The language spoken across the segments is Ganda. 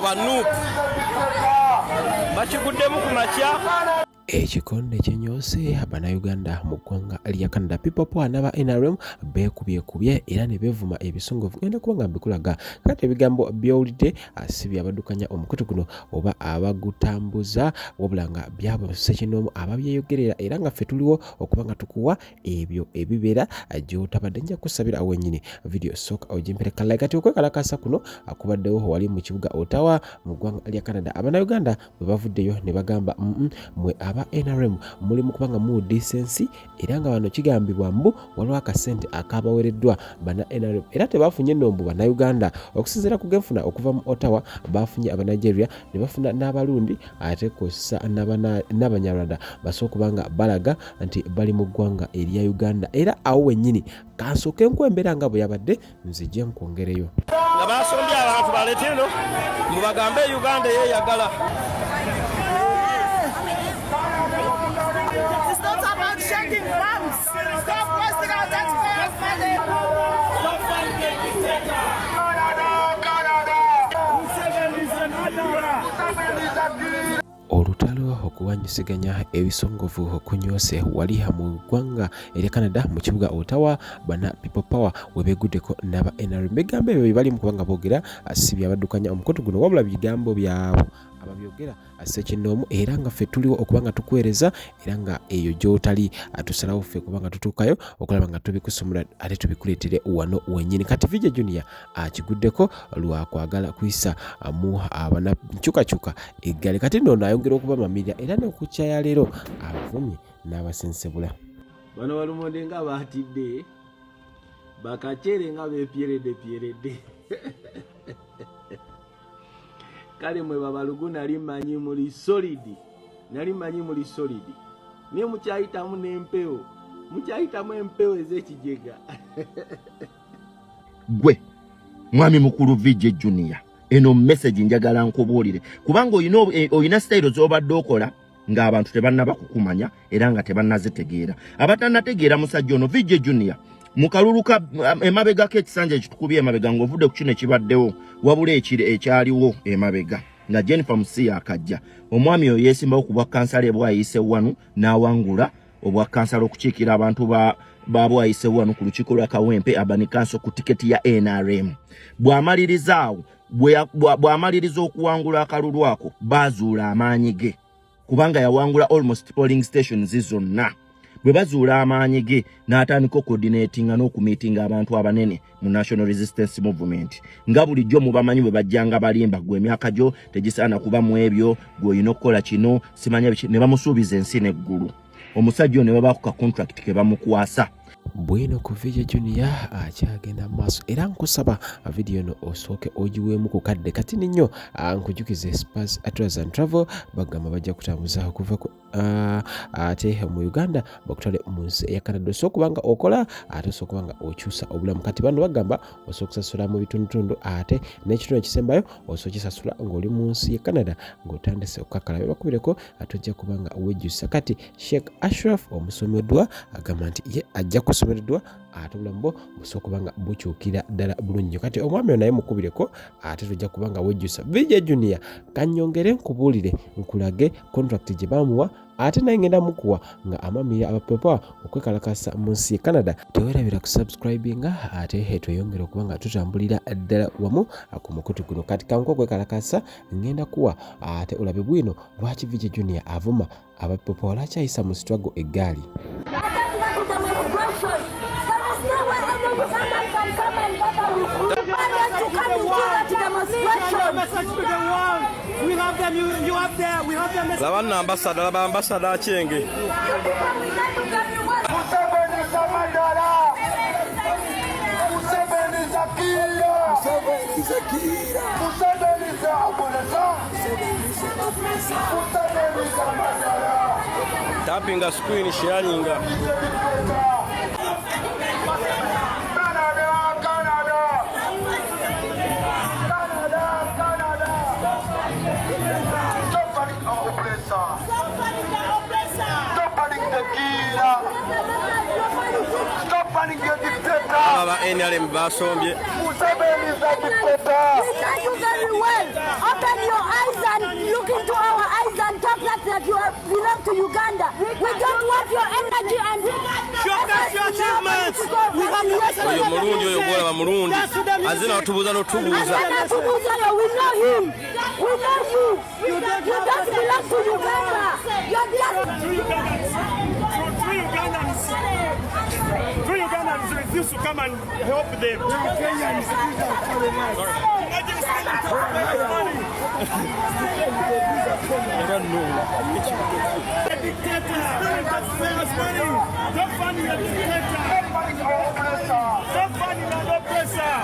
banu bakiguddemu ku makya. Ekikonde kinyoose Bannayuganda mu ggwanga lya Canada. People Power n'aba NRM beekubyekubye era ne bevuma ebisongovu. Ngenda kuba nga mbikulaga kati ebigambo by'owulidde si byabaddukanya omukutu guno oba abagutambuza wabula nga byabo ssekinoomu ababyeyogerera era nga ffe tuliwo okuba nga tukuwa ebyo ebibeera gy'otabadde. Nja kusabira wennyini video sooka ogimpereka like kati okwekalakasa kuno akubaddewo wali mu kibuga Ottawa mu ggwanga lya Canada. Abannayuganda bwe bavuddeyo ne bagamba mwe aba NRM mulimu kubanga mu decency era nga bano kigambibwa mbu waliwo akasente akabawereddwa bana NRM era tebafunye nnombu Bannayuganda okusinziira ku genfuna okuva mu Ottawa bafunye Abanigeria ne bafuna n'Abarundi ate kosa n'Abanyarwanda basobola kubanga balaga nti bali mu ggwanga erya Uganda era awo wennyini kansooke enkwembeera nga bwe yabadde nzije nkwongereyo nga basombye abantu baleete eno mubagambe Uganda yeeyagala. Olutalo okuwanyisiganya ebisongovu okunyoose wali mu ggwanga erya Canada mu kibuga Ottawa bana People Power we beeguddeko n'aba NRM. Bigambo ebyo bali mu kubanga boogera si byabaddukanya omukutu guno wabula bigambo byabo ababyogera ssekinoomu era nga ffe tuliwo okuba nga tukwereza era nga eyo gy'otali tusalawo ffe kuba nga tutuukayo okulaba nga tubikusumula ate tubikuleetere wano wennyini. Kati Vijay Junior akiguddeko lwa kwagala kuyisa mu abanankyukakyuka eggale kati nno ayongera okuba mamirya era n'okukya ya leero abavumye n'abasensebula. Bano balumonde nga baatidde bakacere nga beepyeredde kale mwe babalugu nali mmanyi muli solidi naye mukyayitamu n'empewo mukyayitamu empewo ez'ekijega. Gwe mwami mukulu Vijay Junior eno message njagala nkubuulire kubanga oyina style z'obadde okola ng'abantu tebannaba kukumanya era nga tebannazitegeera. Abatannategeera musajja ono Vijay Junior mukaluluka emabegako ekisanja ekitukubye emabega ng'ovudde ku kino ekibaddewo wabula ekyaliwo emabega nga Jennifer Musia akajja omwami oyo yeesimbawo ku bwa kansala bwayise wanu n'awangula obwa kansala okukiikira abantu ba bwayise wanu ku lukiiko lwa Kawempe Urban Council ku tiketi ya NRM. Bw'amaliriza okuwangula akalulu ako bazuula amaanyi ge kubanga yawangula almost polling stations zonna. Bwe bazuula amaanyi ge n'atandika coordinatinga n'okumiitinga abantu abanene mu National Resistance Movement. Nga bulijjo mubamanyi bwe bajjanga balimba gwe emyaka gyo tegisaana kuba mu ebyo gw'olina okukola kino simanya biki ne bamusuubiza ensi n'eggulu. Omusajja ne babaako ka contract ke bamukwasa. Bwino ku Vijay Junior akyagenda maaso era nkusaba video no osooke ogiweemu ku kadde kati nnyo nkujukize Spurs Tours and Travel bagamba bajja kutambuza okuva ku ate mu Uganda bakutwale mu nsi ya Canada. Okubanga okola ate okubanga okyusa obulamu kati bano bagamba osokusasula mu bitundutundu ate n'ekitundu ekisembayo osokisasula ng'oli mu nsi ya Canada ng'otandise okukakala bakubireko atojja kubanga wejjusa. Kati Sheikh Ashraf omusomeddwa agamba nti ye ajja kusomeddwa ate obulamu bwo busobola kubanga bukyukira ddala bulungi. Kati omwami naye mukubireko ate tojja kubanga wejjusa. Vijay Junior kanyongere nkubuulire nkulage contract gye bamuwa ate naye ngenda mukuwa nga amamira abapepa okwekalakasa mu nsi ya Canada. Tewerabira ku subscribinga ate tweyongera okuba nga tutambulira ddala wamu ku mukutu guno. Kati kanko okwekalakasa ngenda kuwa ate olabe bwino lwaki Vijay Junior avuma abapepa olakyayisa mu struggle eggaali. Laba ambassador, laba ambassador achenge. Tapping a screen, sharing. NRM basombye. You very well. Open your eyes and look into our eyes and talk that you belong to Uganda. We don't want your energy and Show us your achievements. Oyo Murundi, oyo gwola wa Murundi. Azina otubuza n'otubuza. We know him. We know you. You don't belong to Uganda. You're just... Three Ugandans refuse to come and help them. Don't fund your dictator. Don't fund your oppressor.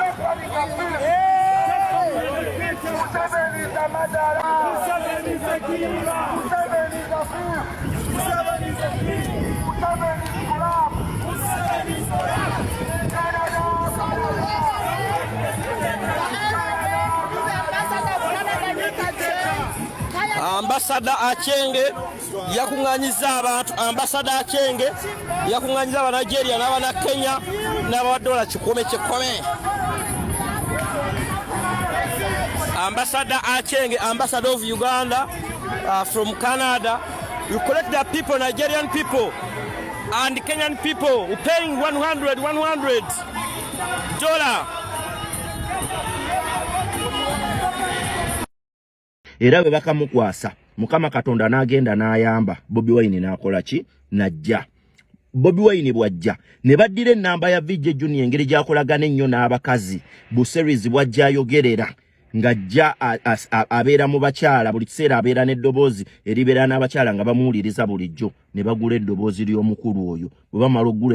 Ambassador Achenge yakunganyiza abantu. Ambassador Achenge yakunganyiza aba Nigeria n'aba Kenya n'aba dola kikome. Ambassador Achenge, ambassador of Uganda from Canada. You collect the people, Nigerian people and Kenyan people who paying $100. Era bwe bakamukwasa Mukama Katonda n'agenda n'ayamba Bobi Wine n'akola ki najja. Bobi Wine bwajja ne baddira ennamba ya VJ Junior engeri gyakolagana ennyo n'abakazi bu series bwajja ayogerera ngajja abeera mu bakyala buli kiseera abeera n'eddoboozi eribeera n'abakyala nga bamuwuliriza bulijjo ne bagula eddoboozi ly'omukulu oyo. Bwe bamala okugula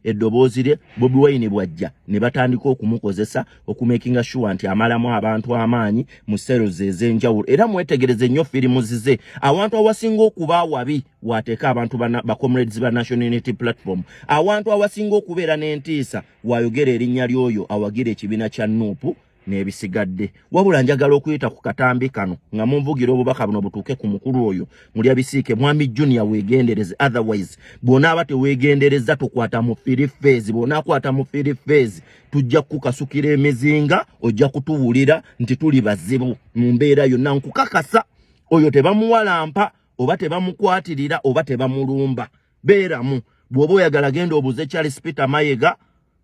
eddoboozi lye Bobi Wine bwajja ne batandika okumukozesa okumakinga sure nti amalamu abantu amaanyi mu series ez'enjawulo. Era mwetegereze nnyo firimu zize awantu awasinga okuba wabi wateeka abantu ba comrades ba National Unity Platform. Awantu awasinga okubeera n'entiisa wayogera erinnya ly'oyo awagira ekibiina kya Nuupu n'ebisigadde. Wabula njagala okuyita ku katambi kano nga munvugira obubaka buno butuuke ku mukulu oyo muli abisiike Mwami Junior weegendereze. Otherwise bona abate weegendereza tukwata mu phase. Bona akwata mu phase tujja kukasukira emizinga ojja kutuwulira nti tuli bazibu mu mbeera yonna. Nkukakasa oyo tebamuwalampa oba tebamukwatirira oba tebamulumba. Beeramu bw'oba oyagala genda obuuze Charles Peter Mayiga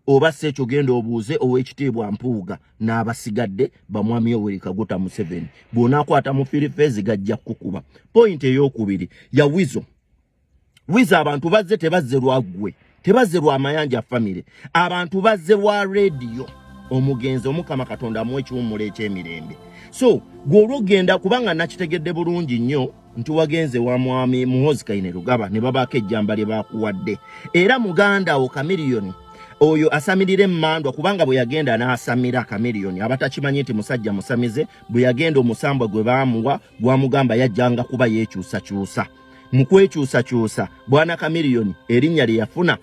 oba Ssekyo genda obuuze Oweekitiibwa Mpuuga n'abasigadde bamwami Yoweri Kaguta Museveni. Bw'ona akwata mu phase gajja kukuba. Point ey'okubiri ya Wizo abantu bazze tebazze lwa ggwe, tebazze lwa Mayanja family. Abantu bazze lwa radio omugenzi Omukama Katonda amuwe ekiwummulo eky'emirembe. So gw'olwogenda kubanga nakitegedde bulungi nnyo nti wagenze wa mwami Muhoozi Kainerugaba ne babaako ejjamba lye baakuwadde. Era muganda wo Chameleone oyo asamirire mmandwa kubanga bwe yagenda n'asamira Chameleone abatakimanyi nti musajja musamize bwe yagenda omusambwa gwe baamuwa gwamugamba yajjanga kuba yeekyusakyusa. Mu kwekyusakyusa bwana Chameleone erinnya lye yafuna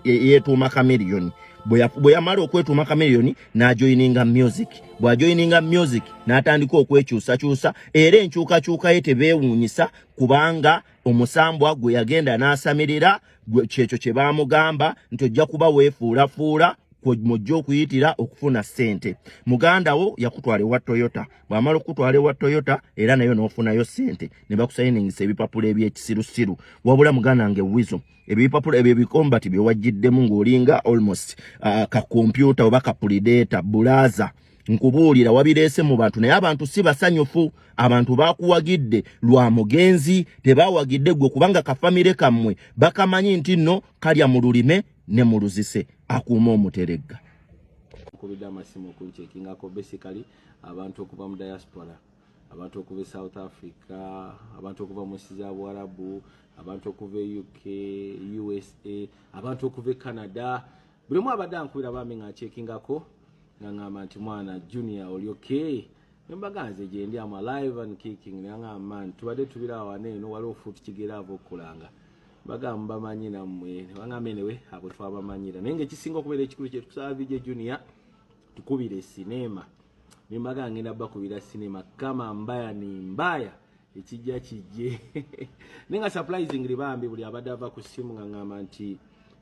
yeetuuma Chameleone. Bwe yamala okwetuuma Chameleone n'ajoyininga music. Bw'ajoyininga music n'atandika okwekyusakyusa era enkyukakyuka ye tebeewuunyisa kubanga omusambwa gwe yagenda n'asamirira kyekyo kye baamugamba nti ojja kuba weefuulafuula mujja okuyitira okufuna ssente. Muganda wo yakutwala ewa Toyota. Bw'amala okutwala ewa Toyota era nayo n'ofunayo ssente ne bakusayiningisa ebipapula eby'ekisirusiru. Wabula muganda wange Wizo ebipapula ebyo ebikombati bye wajjiddemu ng'olinga almost ka computer oba ka predator bulaza nkubuulira wabireese mu bantu naye abantu si basanyufu. Abantu bakuwagidde lwa mugenzi tebawagidde gwe kubanga kafamire kammwe bakamanyi nti nno kalya mu lulime ne mu luzise akuuma omuteregga. Kubida amasimu kunchekingako basically abantu okuva mu diaspora, abantu okuva South Africa, abantu okuva mu nsi za Buarabu, abantu okuva UK, USA, abantu okuva Canada. Buli mwe abadde ankubira bambi nga nchekingako ngamba nti mwana Junior oli okay. Mbaganze je ndi am alive and kicking nga man tubadde tubira waneeno waliwo futi kigera avokulanga bagamba bamanyi namwe bangamene abo twabamanyira nenge kisinga okubeera ekikulu kyetu kusaba VJ Junior tukubire sinema mbaga ngenda bakubira sinema kama mbaya ni mbaya ekijja kijje nenga surprisingly bambi buli abadde ava ku simu ngamba nti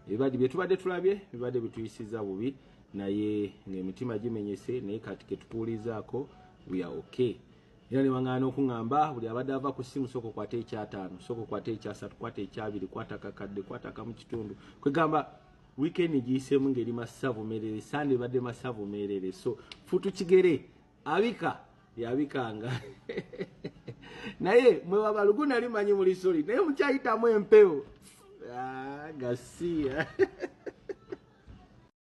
ebibadde bye tubadde tulabye bibadde bituyisiza bubi naye ng'emitima gimenyese naye kati ketutuulizaako we are okay. Era ne waŋŋaana okuŋŋamba buli abadde ava ku ssimu sooka okwata ekyataano, sooka okwata ekyasatu, kwata ekyabiri, kwata kakadde, kwata kamu kitundu. Kwegamba weekend giyiseemu ngeri masavu merere, Sunday badde masavu merere. So futu kigere abika yabikanga naye mwe wabalugu nali manyi muli soli naye mukyayitamu empewo gasiya